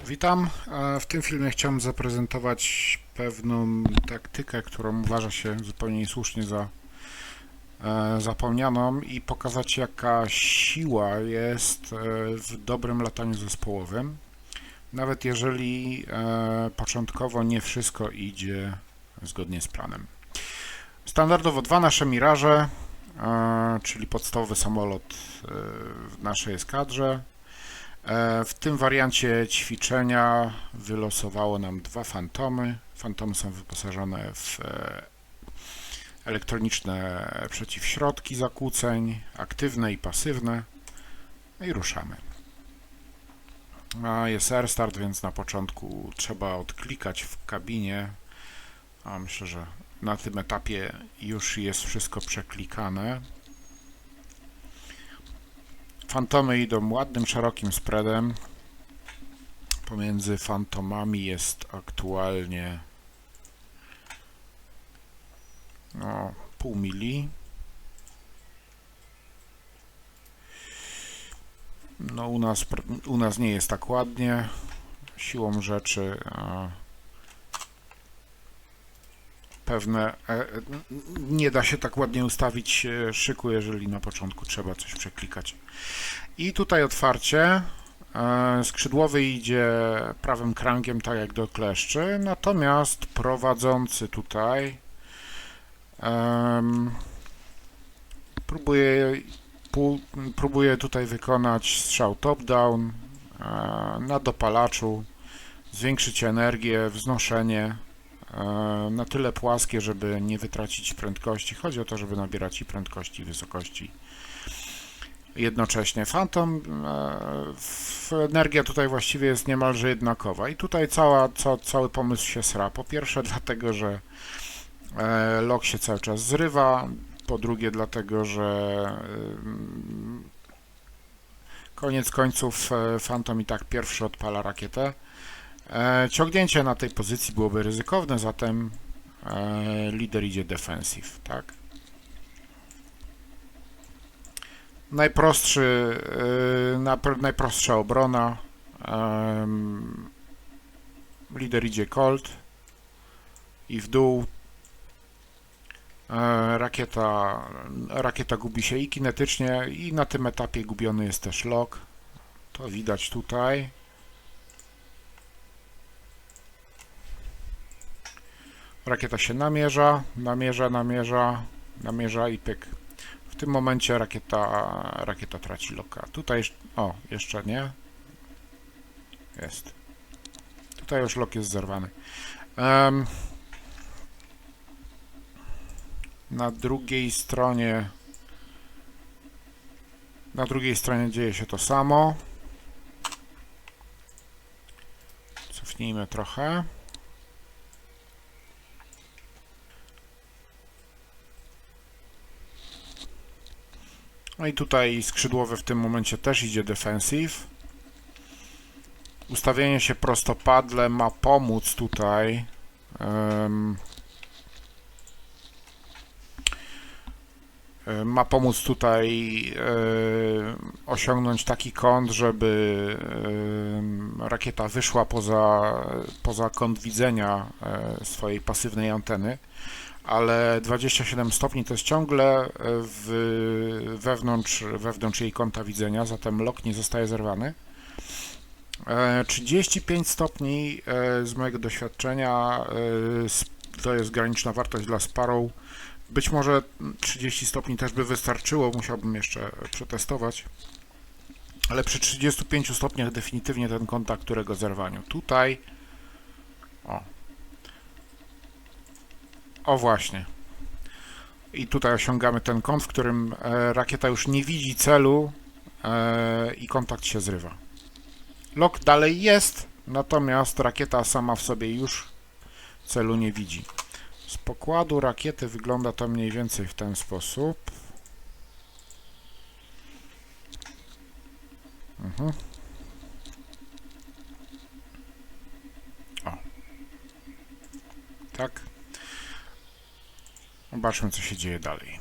Witam. W tym filmie chciałem zaprezentować pewną taktykę, którą uważa się zupełnie niesłusznie za zapomnianą i pokazać, jaka siła jest w dobrym lataniu zespołowym. Nawet jeżeli początkowo nie wszystko idzie zgodnie z planem. Standardowo dwa nasze Miraże, czyli podstawowy samolot w naszej eskadrze. W tym wariancie ćwiczenia wylosowało nam dwa Fantomy. Fantomy są wyposażone w elektroniczne przeciwśrodki zakłóceń, aktywne i pasywne. No i ruszamy. Jest AirStart, więc na początku trzeba odklikać w kabinie. Myślę, że na tym etapie już jest wszystko przeklikane. Fantomy idą ładnym, szerokim spreadem. Pomiędzy Fantomami jest aktualnie pół mili. No u nas nie jest tak ładnie. Siłą rzeczy pewne nie da się tak ładnie ustawić szyku, jeżeli na początku trzeba coś przeklikać. I tutaj otwarcie. Skrzydłowy idzie prawym kręgiem, tak jak do kleszczy, natomiast prowadzący tutaj próbuje tutaj wykonać strzał top-down na dopalaczu, zwiększyć energię, wznoszenie na tyle płaskie, żeby nie wytracić prędkości. Chodzi o to, żeby nabierać i prędkości, i wysokości jednocześnie. Phantom, energia tutaj właściwie jest niemalże jednakowa i tutaj cały pomysł się sra. Po pierwsze dlatego, że log się cały czas zrywa, po drugie dlatego, że koniec końców Phantom i tak pierwszy odpala rakietę. Ciągnięcie na tej pozycji byłoby ryzykowne, zatem lider idzie defensive, tak? Najprostsza obrona. Lider idzie cold i w dół. Rakieta gubi się i kinetycznie, i na tym etapie gubiony jest też log. To widać tutaj. Rakieta się namierza i pyk. W tym momencie rakieta traci loka. Tutaj, jeszcze nie. Jest. Tutaj już lok jest zerwany. Na drugiej stronie dzieje się to samo. Cofnijmy trochę. No i tutaj skrzydłowy w tym momencie też idzie defensive. Ustawienie się prostopadle ma pomóc tutaj osiągnąć taki kąt, żeby rakieta wyszła poza kąt widzenia swojej pasywnej anteny, ale 27 stopni to jest ciągle wewnątrz jej kąta widzenia, zatem lok nie zostaje zerwany. 35 stopni z mojego doświadczenia to jest graniczna wartość dla Sparrow. Być może 30 stopni też by wystarczyło, musiałbym jeszcze przetestować, ale przy 35 stopniach definitywnie ten kontakt, którego zerwaniu. Tutaj, właśnie. I tutaj osiągamy ten kąt, w którym rakieta już nie widzi celu i kontakt się zrywa. Log dalej jest, natomiast rakieta sama w sobie już celu nie widzi. Z pokładu rakiety wygląda to mniej więcej w ten sposób. Tak. Zobaczmy, co się dzieje dalej.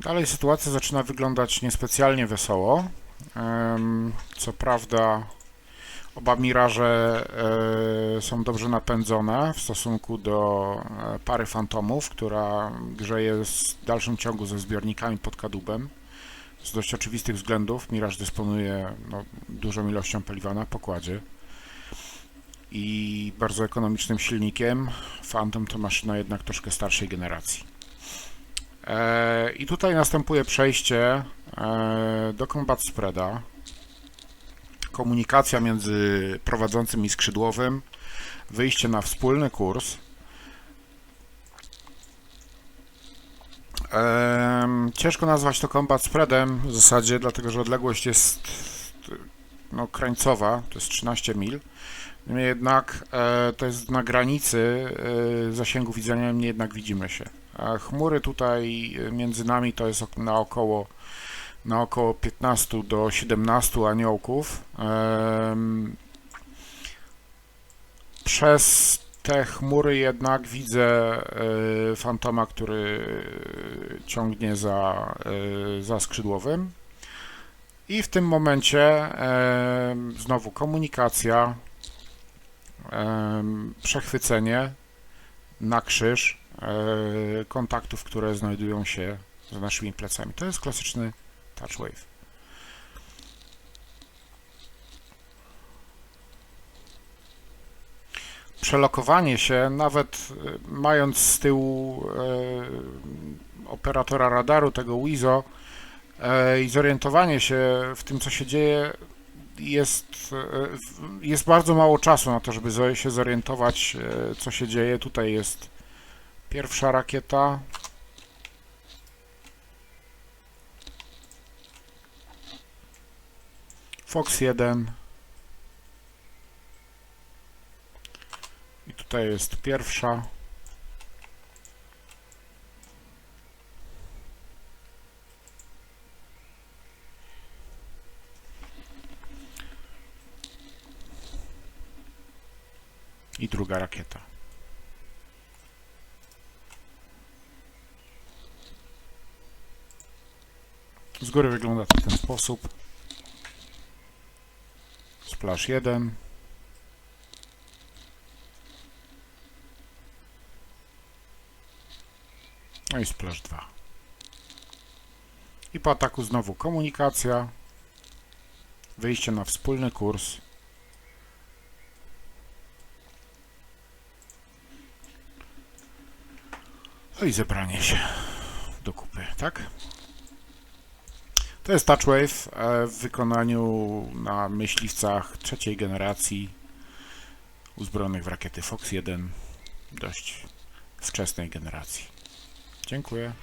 Dalej sytuacja zaczyna wyglądać niespecjalnie wesoło. Co prawda oba Miraże są dobrze napędzone w stosunku do pary Fantomów, która grzeje w dalszym ciągu ze zbiornikami pod kadłubem. Z dość oczywistych względów Mirage dysponuje dużą ilością paliwa na pokładzie i bardzo ekonomicznym silnikiem. Phantom to maszyna jednak troszkę starszej generacji. I tutaj następuje przejście do Combat Spreada. Komunikacja między prowadzącym i skrzydłowym, wyjście na wspólny kurs. Ciężko nazwać to Combat Spreadem w zasadzie, dlatego że odległość jest krańcowa, to jest 13 mil. Niemniej jednak to jest na granicy zasięgu widzenia, niemniej jednak widzimy się. Chmury tutaj między nami to jest na około 15 do 17 aniołków. Przez te chmury jednak widzę Fantoma, który ciągnie za skrzydłowym. I w tym momencie znowu komunikacja, przechwycenie na krzyż kontaktów, które znajdują się za naszymi plecami. To jest klasyczny touch wave. Przelokowanie się, nawet mając z tyłu operatora radaru, tego WIZO, i zorientowanie się w tym, co się dzieje, jest bardzo mało czasu na to, żeby się zorientować, co się dzieje. Tutaj jest pierwsza rakieta. Fox 1. I tutaj jest pierwsza. I druga rakieta. Z góry wygląda to w ten sposób. Splash 1. No i splash 2. I po ataku znowu komunikacja. Wyjście na wspólny kurs. No i zebranie się do kupy, tak? To jest Touchwave w wykonaniu na myśliwcach trzeciej generacji uzbrojonych w rakiety Fox 1 dość wczesnej generacji. Dziękuję.